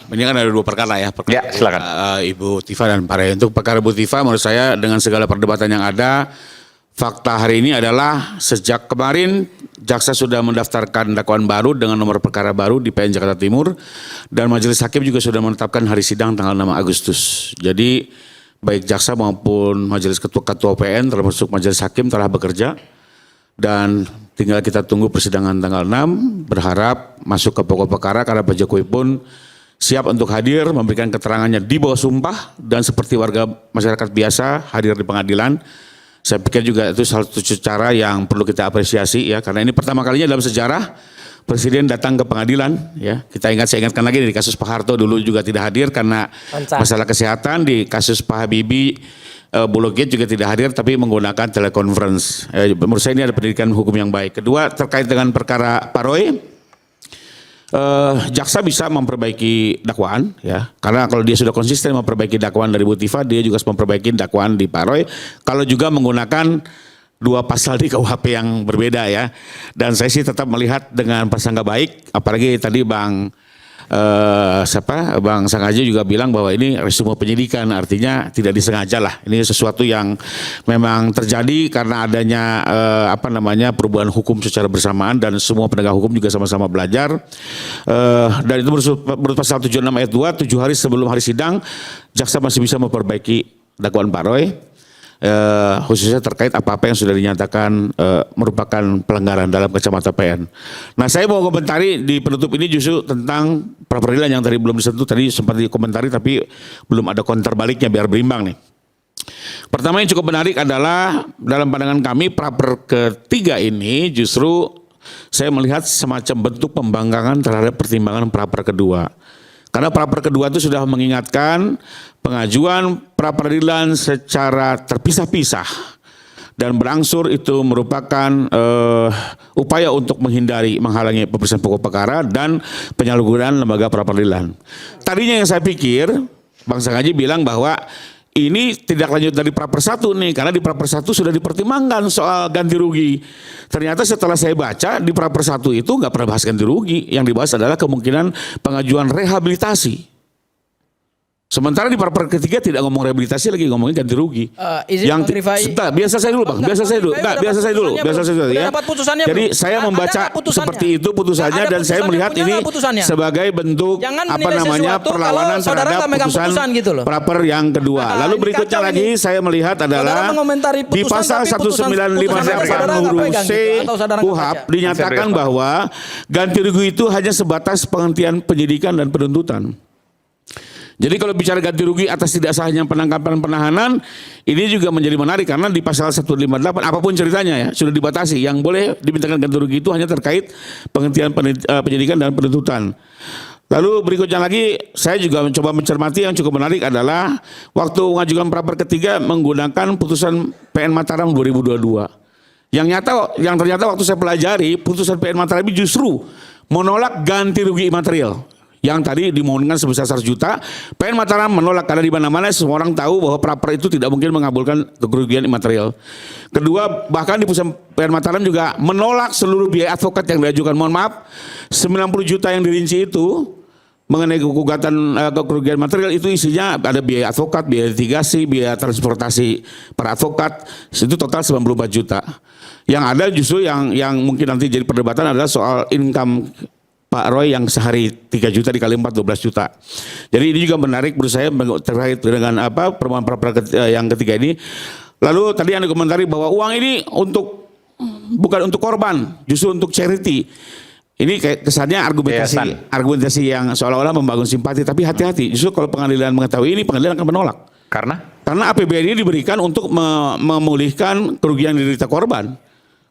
Ini kan ada dua perkara ya. Ya, silakan. Ibu Tifa dan Pak Ray. Untuk perkara Ibu Tifa, menurut saya dengan segala perdebatan yang ada, fakta hari ini adalah sejak kemarin jaksa sudah mendaftarkan dakwaan baru dengan nomor perkara baru di PN Jakarta Timur dan majelis hakim juga sudah menetapkan hari sidang tanggal 6 Agustus. Jadi baik jaksa maupun majelis ketua-ketua PN termasuk majelis hakim telah bekerja dan tinggal kita tunggu persidangan tanggal 6, berharap masuk ke pokok perkara karena Pak Jokowi pun siap untuk hadir memberikan keterangannya di bawah sumpah dan seperti warga masyarakat biasa hadir di pengadilan. Saya pikir juga itu salah satu cara yang perlu kita apresiasi ya, karena ini pertama kalinya dalam sejarah Presiden datang ke pengadilan ya. Saya ingatkan lagi di kasus Pak Harto dulu juga tidak hadir karena masalah kesehatan, di kasus Pak Habibie Bulogate juga tidak hadir tapi menggunakan telekonferensi. Menurut saya ini ada pendidikan hukum yang baik. Kedua, terkait dengan perkara Pak Roy, jaksa bisa memperbaiki dakwaan ya, karena kalau dia sudah konsisten memperbaiki dakwaan dari Bu Tifa, dia juga harus memperbaiki dakwaan di Pak Roy kalau juga menggunakan dua pasal di KUHP yang berbeda ya. Dan saya sih tetap melihat dengan prasangka baik, apalagi tadi Bang Sangaja juga bilang bahwa ini resume penyidikan, artinya tidak disengaja lah. Ini sesuatu yang memang terjadi karena adanya perubahan hukum secara bersamaan dan semua penegak hukum juga sama-sama belajar. Dan itu menurut pasal 76 ayat 2, 7 hari sebelum hari sidang, jaksa masih bisa memperbaiki dakwaan Pak Roy. Khususnya terkait apa-apa yang sudah dinyatakan merupakan pelanggaran dalam kacamata PN. Nah, saya mau komentari di penutup ini justru tentang pra peradilan yang tadi belum disentuh, tadi sempat dikomentari tapi belum ada counter baliknya biar berimbang nih. Pertama yang cukup menarik adalah dalam pandangan kami pra-per ketiga ini justru saya melihat semacam bentuk pembangkangan terhadap pertimbangan pra-per kedua. Karena pra-per kedua itu sudah mengingatkan pengajuan pra-peradilan secara terpisah-pisah dan berangsur itu merupakan upaya untuk menghalangi pemeriksaan pokok perkara dan penyalahgunaan lembaga pra-peradilan. Tadinya yang saya pikir, Bang Sangaji bilang bahwa ini tidak lanjut dari pra-per 1 nih, karena di pra-per 1 sudah dipertimbangkan soal ganti rugi. Ternyata setelah saya baca di pra-per 1 itu nggak pernah bahas ganti rugi, yang dibahas adalah kemungkinan pengajuan rehabilitasi. Sementara di pra-per ketiga tidak ngomong rehabilitasi lagi, ngomongin ganti rugi. Biasa saya dulu Bang, biasa saya dulu ya. Jadi saya membaca seperti itu putusannya dan saya melihat ini sebagai bentuk perlawanan terhadap putusan pra-per yang kedua. Lalu berikutnya lagi saya melihat adalah di pasal 195 huruf C KUHP dinyatakan bahwa ganti rugi itu hanya sebatas penghentian penyidikan dan penuntutan. Jadi kalau bicara ganti rugi atas tidak sahnya penangkapan penahanan, ini juga menjadi menarik karena di pasal 158 apapun ceritanya ya sudah dibatasi. Yang boleh dimintakan ganti rugi itu hanya terkait penghentian penyidikan dan penuntutan. Lalu berikutnya lagi saya juga mencoba mencermati yang cukup menarik adalah waktu mengajukan pra-per ketiga menggunakan putusan PN Mataram 2022. Yang ternyata waktu saya pelajari putusan PN Mataram justru menolak ganti rugi material. Yang tadi dimohonkan sebesar 100 juta, PN Mataram menolak karena di mana-mana semua orang tahu bahwa pra-per itu tidak mungkin mengabulkan kerugian imaterial. Kedua, bahkan di putusan PN Mataram juga menolak seluruh biaya advokat yang diajukan. Mohon maaf, 90 juta yang dirinci itu mengenai gugatan kerugian material itu isinya ada biaya advokat, biaya litigasi, biaya transportasi para advokat, itu total 94 juta. Yang ada justru yang mungkin nanti jadi perdebatan adalah soal income Pak Roy yang sehari 3 juta dikali 4 12 juta. Jadi ini juga menarik menurut saya terkait dengan permohonan pra-per yang ketiga ini. Lalu tadi yang dikomentari bahwa uang ini bukan untuk korban, justru untuk charity. Ini kayak kesannya argumentasi yang seolah-olah membangun simpati, tapi hati-hati. Justru kalau pengadilan mengetahui ini, pengadilan akan menolak. Karena APBN ini diberikan untuk memulihkan kerugian yang diderita korban.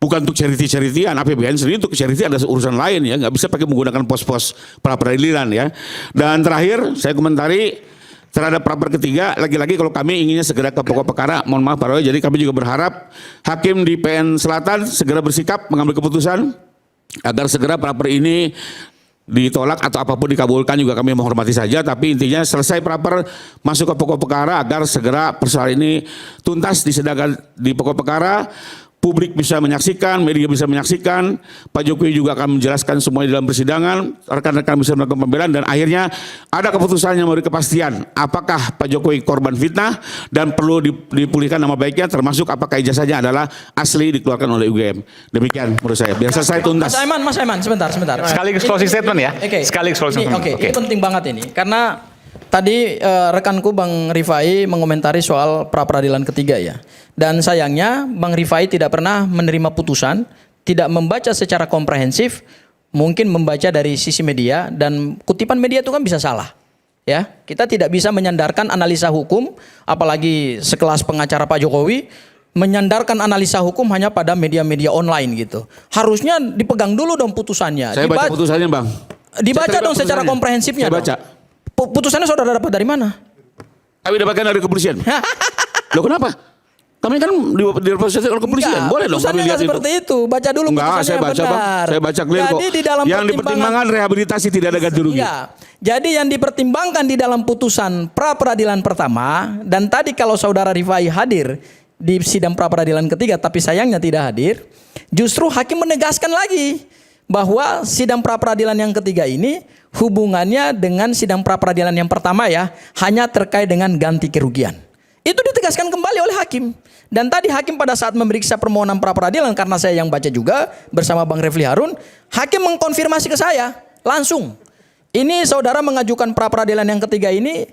Bukan untuk charity-charityan, APBN sendiri untuk charity ada urusan lain ya, nggak bisa pakai menggunakan pos-pos pra-peradilan ya. Dan terakhir saya komentari terhadap pra-per ketiga, lagi-lagi kalau kami inginnya segera ke pokok perkara, mohon maaf Pak Roy, jadi kami juga berharap hakim di PN Selatan segera bersikap mengambil keputusan agar segera pra-per ini ditolak atau apapun dikabulkan, juga kami menghormati saja, tapi intinya selesai pra-per masuk ke pokok perkara agar segera persoalan ini tuntas disedangkan di pokok perkara. publik bisa menyaksikan, media bisa menyaksikan, Pak Jokowi juga akan menjelaskan semuanya dalam persidangan, rekan-rekan bisa melakukan pembelaan, dan akhirnya ada keputusan yang memberi kepastian apakah Pak Jokowi korban fitnah dan perlu dipulihkan nama baiknya, termasuk apakah ijazahnya adalah asli dikeluarkan oleh UGM. Demikian menurut saya. Biar selesai tuntas. Mas Aiman, sebentar. Sekaligus closing statement ya. Sekaligus closing statement. Ini penting banget ini, karena tadi rekanku Bang Rifai mengomentari soal pra peradilan ketiga ya. Dan sayangnya Bang Rifai tidak pernah menerima putusan, tidak membaca secara komprehensif, mungkin membaca dari sisi media, dan kutipan media itu kan bisa salah. Ya, kita tidak bisa menyandarkan analisa hukum, apalagi sekelas pengacara Pak Jokowi, menyandarkan analisa hukum hanya pada media-media online gitu. Harusnya dipegang dulu dong putusannya. Saya baca putusannya, Bang. Dibaca dong secara komprehensifnya. Saya baca. Putusannya saudara dapat dari mana? Kami dapatkan dari kepolisian. Loh kenapa? Kami kan di proses oleh kepolisian. Boleh dong kami lihat seperti itu. Baca dulu putusannya saya baca, benar. Bang. Saya baca clear kok. Jadi di dalam yang dipertimbangkan rehabilitasi tidak ada ganti rugi. Ya. Jadi yang dipertimbangkan di dalam putusan pra peradilan pertama, dan tadi kalau saudara Rifai hadir di sidang pra peradilan ketiga tapi sayangnya tidak hadir, justru hakim menegaskan lagi bahwa sidang pra peradilan yang ketiga ini hubungannya dengan sidang pra peradilan yang pertama ya, hanya terkait dengan ganti kerugian. Itu ditegaskan kembali oleh hakim. Dan tadi hakim pada saat memeriksa permohonan pra peradilan, karena saya yang baca juga bersama Bang Refli Harun, hakim mengkonfirmasi ke saya langsung. Ini saudara mengajukan pra peradilan yang ketiga ini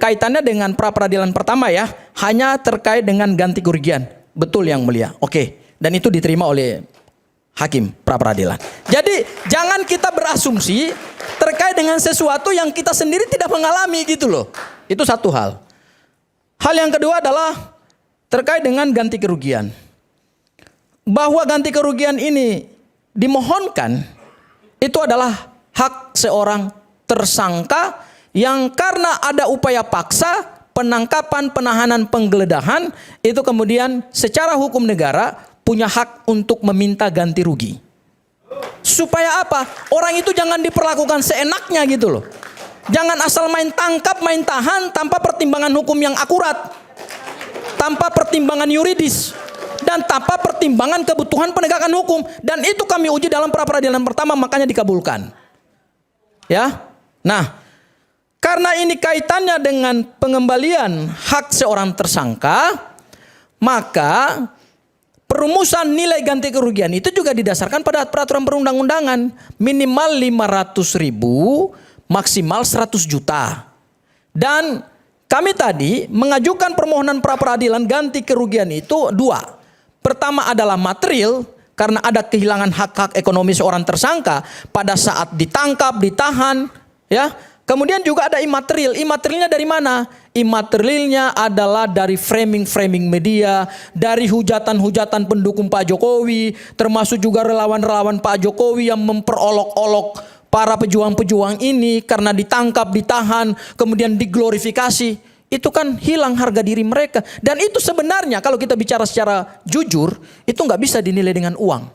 kaitannya dengan pra peradilan pertama ya, hanya terkait dengan ganti kerugian. Betul yang mulia. Oke. Dan itu diterima oleh hakim pra peradilan. Jadi jangan kita berasumsi terkait dengan sesuatu yang kita sendiri tidak mengalami gitu loh. Itu satu hal. Hal yang kedua adalah terkait dengan ganti kerugian. Bahwa ganti kerugian ini dimohonkan itu adalah hak seorang tersangka yang karena ada upaya paksa, penangkapan, penahanan, penggeledahan, itu kemudian secara hukum negara punya hak untuk meminta ganti rugi. Supaya apa? Orang itu jangan diperlakukan seenaknya gitu loh. Jangan asal main tangkap, main tahan tanpa pertimbangan hukum yang akurat, tanpa pertimbangan yuridis, dan tanpa pertimbangan kebutuhan penegakan hukum. Dan itu kami uji dalam pra peradilan pertama, makanya dikabulkan. Ya, nah, karena ini kaitannya dengan pengembalian hak seorang tersangka, maka perumusan nilai ganti kerugian itu juga didasarkan pada peraturan perundang-undangan, minimal 500.000, maksimal 100 juta. Dan kami tadi mengajukan permohonan pra peradilan ganti kerugian itu dua. Pertama adalah material, karena ada kehilangan hak-hak ekonomi seorang tersangka pada saat ditangkap, ditahan, ya. Kemudian juga ada imaterial. Imaterialnya dari mana? Imaterialnya adalah dari framing-framing media, dari hujatan-hujatan pendukung Pak Jokowi, termasuk juga relawan-relawan Pak Jokowi yang memperolok-olok para pejuang-pejuang ini karena ditangkap, ditahan, kemudian diglorifikasi. Itu kan hilang harga diri mereka. Dan itu sebenarnya kalau kita bicara secara jujur, itu nggak bisa dinilai dengan uang.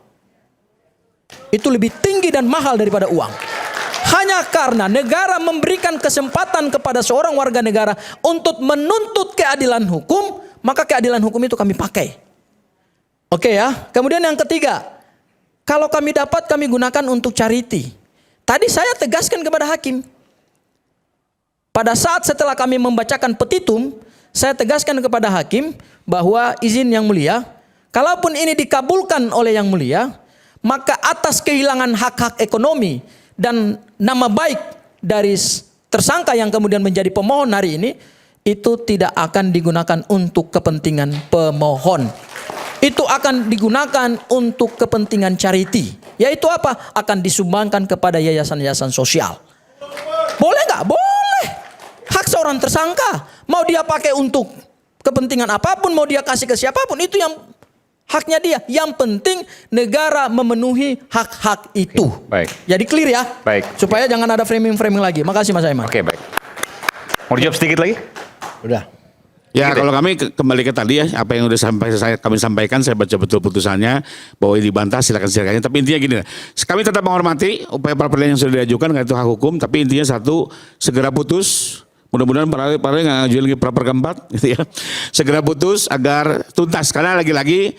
Itu lebih tinggi dan mahal daripada uang. Hanya karena negara memberikan kesempatan kepada seorang warga negara untuk menuntut keadilan hukum, maka keadilan hukum itu kami pakai. Oke ya. Kemudian yang ketiga, kalau kami dapat kami gunakan untuk charity. Tadi saya tegaskan kepada hakim. Pada saat setelah kami membacakan petitum, saya tegaskan kepada hakim bahwa izin yang mulia, kalaupun ini dikabulkan oleh yang mulia, maka atas kehilangan hak-hak ekonomi dan nama baik dari tersangka yang kemudian menjadi pemohon hari ini, itu tidak akan digunakan untuk kepentingan pemohon. Itu akan digunakan untuk kepentingan charity. Yaitu apa? Akan disumbangkan kepada yayasan-yayasan sosial. Boleh nggak? Boleh. Hak seorang tersangka. Mau dia pakai untuk kepentingan apapun, mau dia kasih ke siapapun, itu yang haknya dia. Yang penting negara memenuhi hak-hak itu. Baik. Jadi clear ya. Baik. Supaya jangan ada framing-framing lagi. Makasih Mas Aiman. Oke, baik. Mau dijawab sedikit lagi? Udah. Ya kalau kami kembali ke tadi ya, apa yang sudah kami sampaikan, saya baca betul putusannya, bahwa ini dibantah silakan. Tapi intinya gini, kami tetap menghormati upaya pra peradilan yang sudah diajukan, karena itu hak hukum. Tapi intinya satu, segera putus, Mudah-mudahan para yang ngajuin lagi pra keempat gitu ya. Segera putus agar tuntas, karena lagi-lagi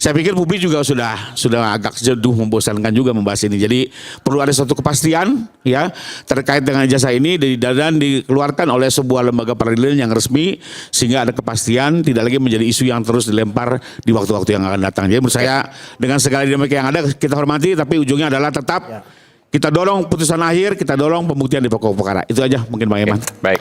saya pikir publik juga sudah agak jenuh, membosankan juga membahas ini. Jadi perlu ada suatu kepastian ya terkait dengan ijazah ini, dan dikeluarkan oleh sebuah lembaga peradilan yang resmi, sehingga ada kepastian, tidak lagi menjadi isu yang terus dilempar di waktu-waktu yang akan datang. Jadi menurut saya dengan segala dinamika yang ada kita hormati, tapi ujungnya adalah tetap kita dorong putusan akhir, kita dorong pembuktian di pokok perkara. Itu aja mungkin Bang Eman. Baik.